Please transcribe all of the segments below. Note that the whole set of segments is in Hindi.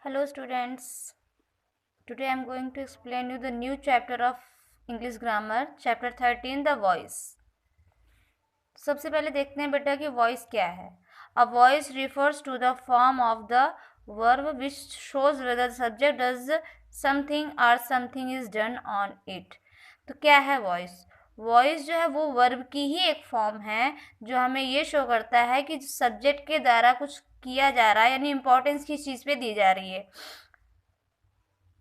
Hello students, today I am going to explain you the new chapter of English grammar, chapter 13 the voice. सबसे पहले देखते हैं बेटा कि वॉइस क्या है. A voice refers to the form of the verb which shows whether the subject does something or something is done on it. तो क्या है वॉइस? वॉइस जो है वो वर्ब की ही एक फॉर्म है जो हमें ये शो करता है कि सब्जेक्ट के द्वारा कुछ किया जा रहा है, यानी इंपॉर्टेंस किस चीज़ पे दी जा रही है.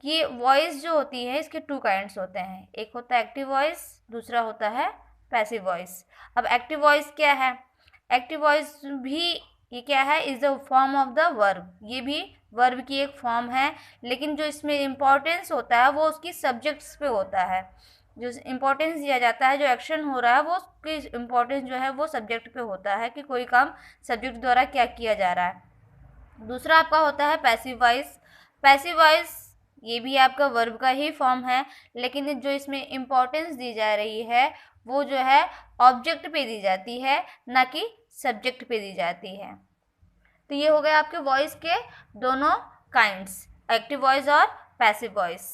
ये वॉइस जो होती है इसके टू काइंड्स होते हैं. एक होता है एक्टिव वॉइस, दूसरा होता है पैसिव वॉइस. अब एक्टिव वॉइस क्या है? एक्टिव वॉइस भी ये क्या है? Is the form of the verb. ये भी वर्ब की एक फॉर्म है, लेकिन जो इसमें इम्पोर्टेंस होता है वो उसकी सब्जेक्ट्स पे होता है. जो इम्पोर्टेंस दिया जाता है, जो एक्शन हो रहा है, वो उसकी इम्पोर्टेंस जो है वो सब्जेक्ट पे होता है कि कोई काम सब्जेक्ट द्वारा क्या किया जा रहा है. दूसरा आपका होता है पैसिव वॉइस. पैसिव वॉइस ये भी आपका वर्ब का ही फॉर्म है, लेकिन जो इसमें इम्पोर्टेंस दी जा रही है वो जो है ऑब्जेक्ट पे दी जाती है, ना कि सब्जेक्ट पे दी जाती है. तो ये हो गए आपके वॉइस के दोनों काइंड्स, एक्टिव वॉइस और पैसिव वॉइस.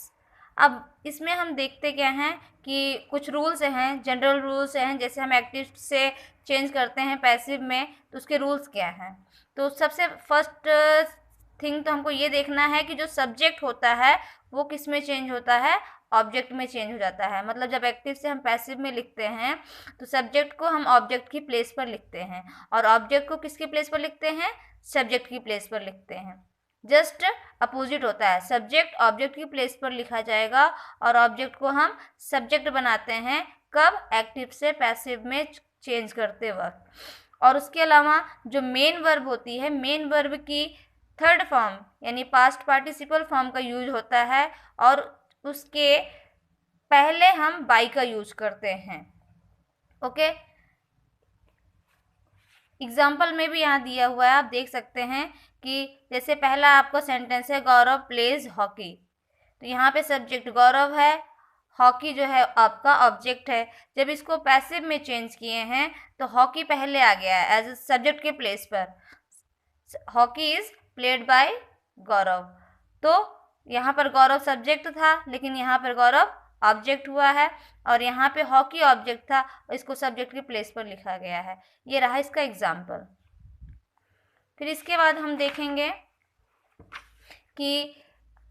अब इसमें हम देखते क्या हैं कि कुछ रूल्स हैं, जनरल रूल्स हैं. जैसे हम एक्टिव से चेंज करते हैं पैसिव में, तो उसके रूल्स क्या हैं? तो सबसे फर्स्ट थिंग तो हमको ये देखना है कि जो सब्जेक्ट होता है वो किस में चेंज होता है? ऑब्जेक्ट में चेंज हो जाता है. मतलब जब एक्टिव से हम पैसिव में लिखते हैं तो सब्जेक्ट को हम ऑब्जेक्ट की प्लेस पर लिखते हैं, और ऑब्जेक्ट को किसकी प्लेस पर लिखते हैं? सब्जेक्ट की प्लेस पर लिखते हैं. जस्ट अपोजिट होता है. सब्जेक्ट ऑब्जेक्ट की प्लेस पर लिखा जाएगा और ऑब्जेक्ट को हम सब्जेक्ट बनाते हैं. कब? एक्टिव से पैसिव में चेंज करते वक्त. और उसके अलावा जो मेन वर्ब होती है, मेन वर्ब की थर्ड फॉर्म यानी पास्ट पार्टिसिपल फॉर्म का यूज होता है, और उसके पहले हम बाई का यूज करते हैं. ओके, एग्जाम्पल में भी यहाँ दिया हुआ है, आप देख सकते हैं कि जैसे पहला आपका सेंटेंस है गौरव प्लेज हॉकी. तो यहाँ पे सब्जेक्ट गौरव है, हॉकी जो है आपका ऑब्जेक्ट है. जब इसको पैसिव में चेंज किए हैं तो हॉकी पहले आ गया है एज सब्जेक्ट के प्लेस पर. हॉकी इज प्लेड बाय गौरव. तो यहाँ पर गौरव सब्जेक्ट था, लेकिन यहाँ पर गौरव ऑब्जेक्ट हुआ है, और यहाँ पे हॉकी ऑब्जेक्ट था, इसको सब्जेक्ट के प्लेस पर लिखा गया है. ये रहा इसका एग्जाम्पल. फिर इसके बाद हम देखेंगे कि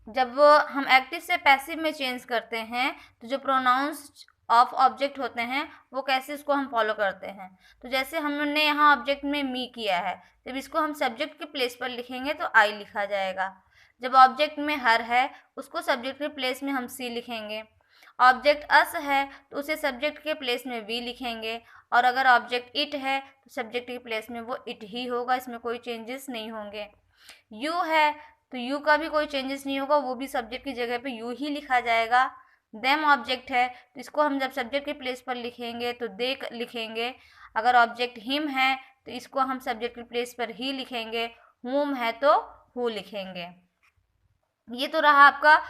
जब हम एक्टिव से पैसिव में चेंज करते हैं तो जो प्रोनाउंस ऑफ ऑब्जेक्ट होते हैं वो कैसे उसको हम फॉलो करते हैं. तो जैसे हमने यहाँ ऑब्जेक्ट में मी किया है, जब इसको हम सब्जेक्ट के प्लेस पर लिखेंगे तो आई लिखा जाएगा. जब ऑब्जेक्ट में हर है उसको सब्जेक्ट के प्लेस में हम सी लिखेंगे. ऑब्जेक्ट अस है तो उसे सब्जेक्ट के प्लेस में वी लिखेंगे, और अगर ऑब्जेक्ट इट है तो सब्जेक्ट के प्लेस में वो इट ही होगा, इसमें कोई चेंजेस नहीं होंगे. यू है तो यू का भी कोई चेंजेस नहीं होगा, वो भी सब्जेक्ट की जगह पे यू ही लिखा जाएगा. देम ऑब्जेक्ट है तो इसको हम जब सब्जेक्ट के प्लेस पर लिखेंगे तो दे लिखेंगे. अगर ऑब्जेक्ट हिम है तो इसको हम सब्जेक्ट के प्लेस पर ही लिखेंगे. हुम है तो हु लिखेंगे. ये तो रहा आपका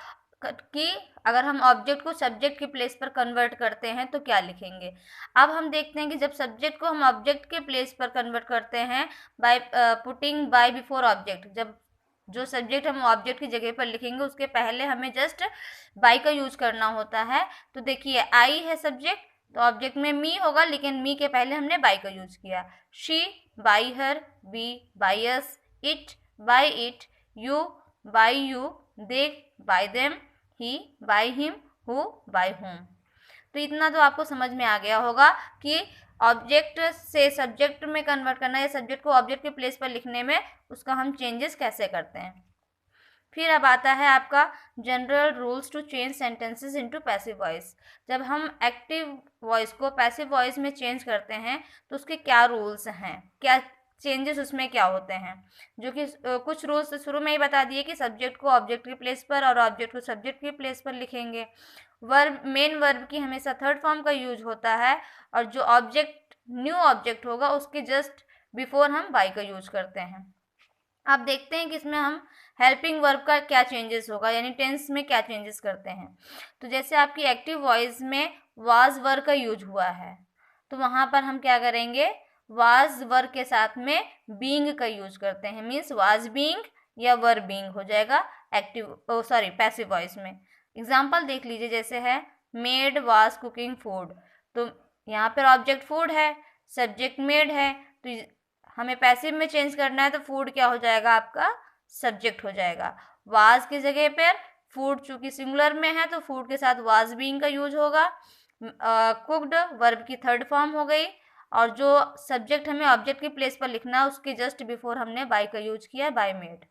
कि अगर हम ऑब्जेक्ट को सब्जेक्ट के प्लेस पर कन्वर्ट करते हैं तो क्या लिखेंगे. अब हम देखते हैं कि जब सब्जेक्ट को हम ऑब्जेक्ट के प्लेस पर कन्वर्ट करते हैं by putting by before object, जब जो सब्जेक्ट हम ऑब्जेक्ट की जगह पर लिखेंगे उसके पहले हमें जस्ट बाई का यूज करना होता है. तो देखिए आई है सब्जेक्ट, तो ऑब्जेक्ट में मी होगा, लेकिन मी के पहले हमने बाई का यूज किया. She by her, we by us, it by it, you by you, they by them, he by him, who by whom. तो इतना तो आपको समझ में आ गया होगा कि ऑब्जेक्ट से सब्जेक्ट में कन्वर्ट करना या सब्जेक्ट को ऑब्जेक्ट के प्लेस पर लिखने में उसका हम चेंजेस कैसे करते हैं. फिर अब आता है आपका general rules to change sentences into passive voice. जब हम एक्टिव वॉइस को पैसिव वॉइस में चेंज करते हैं तो उसके क्या रूल्स हैं, क्या चेंजेस उसमें क्या होते हैं. जो कि कुछ रूल्स शुरू में ही बता दिए कि सब्जेक्ट को ऑब्जेक्ट के प्लेस पर और ऑब्जेक्ट को सब्जेक्ट के प्लेस पर लिखेंगे. वर्ब, मेन वर्ब की हमेशा थर्ड फॉर्म का यूज होता है, और जो ऑब्जेक्ट न्यू ऑब्जेक्ट होगा उसके जस्ट बिफोर हम बाई का यूज करते हैं. आप देखते हैं कि इसमें हम हेल्पिंग वर्ब का क्या चेंजेस होगा, यानी टेंस में क्या चेंजेस करते हैं. तो जैसे आपकी एक्टिव वॉइस में वाज वर्ब का यूज हुआ है, तो वहाँ पर हम क्या करेंगे, वाज वर्ब के साथ में बीइंग का यूज करते हैं. मीन्स वाज बीइंग या वर बीइंग हो जाएगा पैसिव वॉइस में। एग्जाम्पल देख लीजिए, जैसे है मेड वाज कुकिंग फूड, तो यहाँ पर ऑब्जेक्ट फूड है, सब्जेक्ट मेड है, तो हमें पैसिव में चेंज करना है, तो फूड क्या हो जाएगा आपका सब्जेक्ट हो जाएगा। वाज की जगह पर फूड चूंकि सिंगुलर में है तो फूड के साथ वाज बीइंग का यूज होगा। कुक्ड वर्ब की थर्ड फॉर्म हो गई, और जो सब्जेक्ट हमें ऑब्जेक्ट के प्लेस पर लिखना है उसके जस्ट बिफोर हमने बाय का यूज किया है, बाय मेड।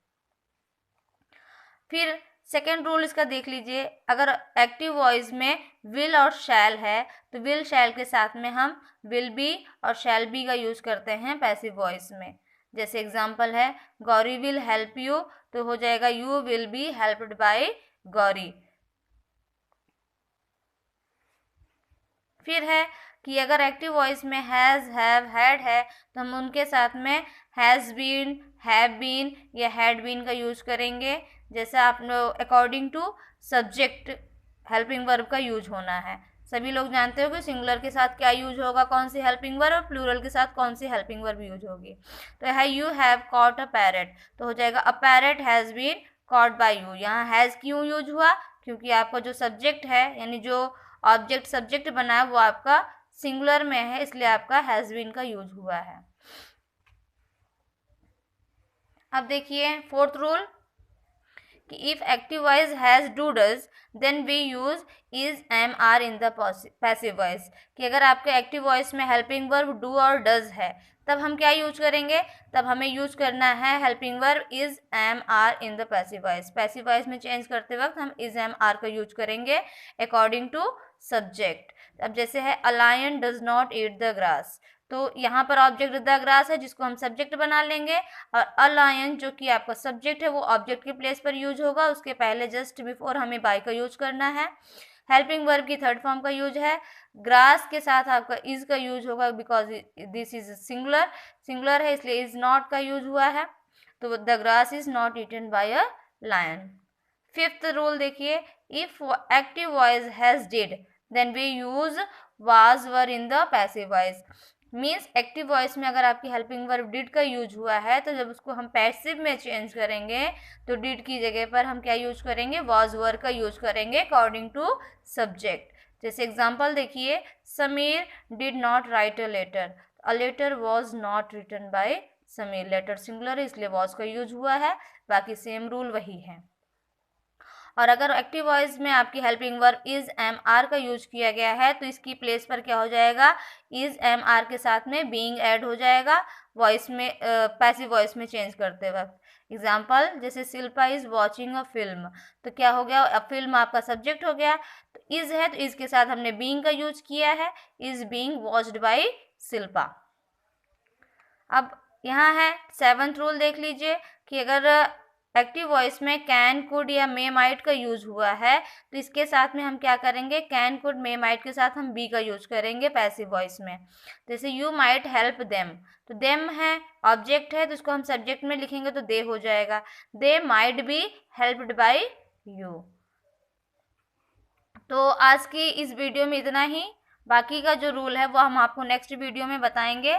फिर सेकेंड रूल इसका देख लीजिए, अगर एक्टिव वॉइस में विल और शैल है तो विल शैल के साथ में हम विल बी और शैल बी का यूज करते हैं पैसिव वॉइस में। जैसे एग्जांपल है गौरी विल हेल्प यू, तो हो जाएगा you will be helped by Gauri. फिर है कि अगर एक्टिव वॉइस में हैज़, हैव, हैड है तो हम उनके साथ में हैज़ बीन, हैव बीन या हैड बीन का यूज करेंगे। जैसे आप according to subject helping verb का यूज होना है। सभी लोग जानते हो कि सिंगुलर के साथ क्या यूज होगा, कौन सी हेल्पिंग वर्ब, और प्लूरल के साथ कौन सी हेल्पिंग वर्ब यूज होगी। तो है you have caught a parrot, तो हो जाएगा a parrot has been caught by you. यहाँ हैज़ क्यों यूज हुआ, क्योंकि आपका जो सब्जेक्ट है यानी जो ऑब्जेक्ट सब्जेक्ट बना है वो आपका सिंगुलर में है, इसलिए आपका हैज बीन का यूज हुआ है। अब देखिए फोर्थ रूल कि if active voice has do does then we use is am are in the passive voice, कि अगर आपके एक्टिव वॉइस में हेल्पिंग वर्ब डू और डज है तब हम क्या यूज करेंगे, तब हमें यूज करना है helping verb is am are in the passive voice. Passive voice में चेंज करते वक्त हम इज एम आर का यूज करेंगे अकॉर्डिंग टू सब्जेक्ट। अब जैसे है a lion does not eat the grass, तो यहाँ पर ऑब्जेक्ट द ग्रास है जिसको हम सब्जेक्ट बना लेंगे, और अ लायन जो कि आपका सब्जेक्ट है वो ऑब्जेक्ट के प्लेस पर यूज होगा, उसके पहले जस्ट बिफोर हमें बाय का यूज करना है। हेल्पिंग वर्ब की थर्ड फॉर्म का यूज है, ग्रास के साथ आपका इज का यूज होगा बिकॉज दिस इज सिंगुलर है इसलिए इज नॉट का यूज हुआ है, तो the grass is not eaten by a lion. Fifth rule देखिए, if active voice has did then we use was were in the passive voice. Means active voice में अगर आपकी हेल्पिंग वर्ब डिड का यूज हुआ है तो जब उसको हम पैसिव में चेंज करेंगे तो डिड की जगह पर हम क्या यूज करेंगे, वाज वर का यूज करेंगे अकॉर्डिंग टू सब्जेक्ट। जैसे एग्जांपल देखिए, Sameer did not write a letter was not written by Sameer. Letter singular है इसलिए वॉज का यूज हुआ है, बाकी सेम रूल वही है। और अगर एक्टिव वॉइस में आपकी helping verb is am are का यूज किया गया है तो इसकी प्लेस पर क्या हो जाएगा, इज एम आर के साथ में बीइंग ऐड हो जाएगा वॉइस में, पैसिव वॉइस में चेंज करते वक्त। एग्जाम्पल जैसे Shilpa is watching a film, तो क्या हो गया, फिल्म आपका सब्जेक्ट हो गया, तो इज है तो इज के साथ हमने बीइंग का यूज किया है, is being watched bye Shilpa. अब यहाँ है सेवंथ रूल देख लीजिए कि अगर एक्टिव वॉइस में कैन, कुड या मे, माइट का यूज हुआ है तो इसके साथ में हम क्या करेंगे, कैन, कुड, मे, माइट के साथ हम बी का यूज करेंगे पैसिव वॉइस में। जैसे यू माइट हेल्प देम, तो देम है ऑब्जेक्ट है तो इसको हम सब्जेक्ट में लिखेंगे तो दे हो जाएगा, they might be helped bye you. तो आज की इस वीडियो में इतना ही, बाकी का जो रूल है वो हम आपको नेक्स्ट वीडियो में बताएंगे।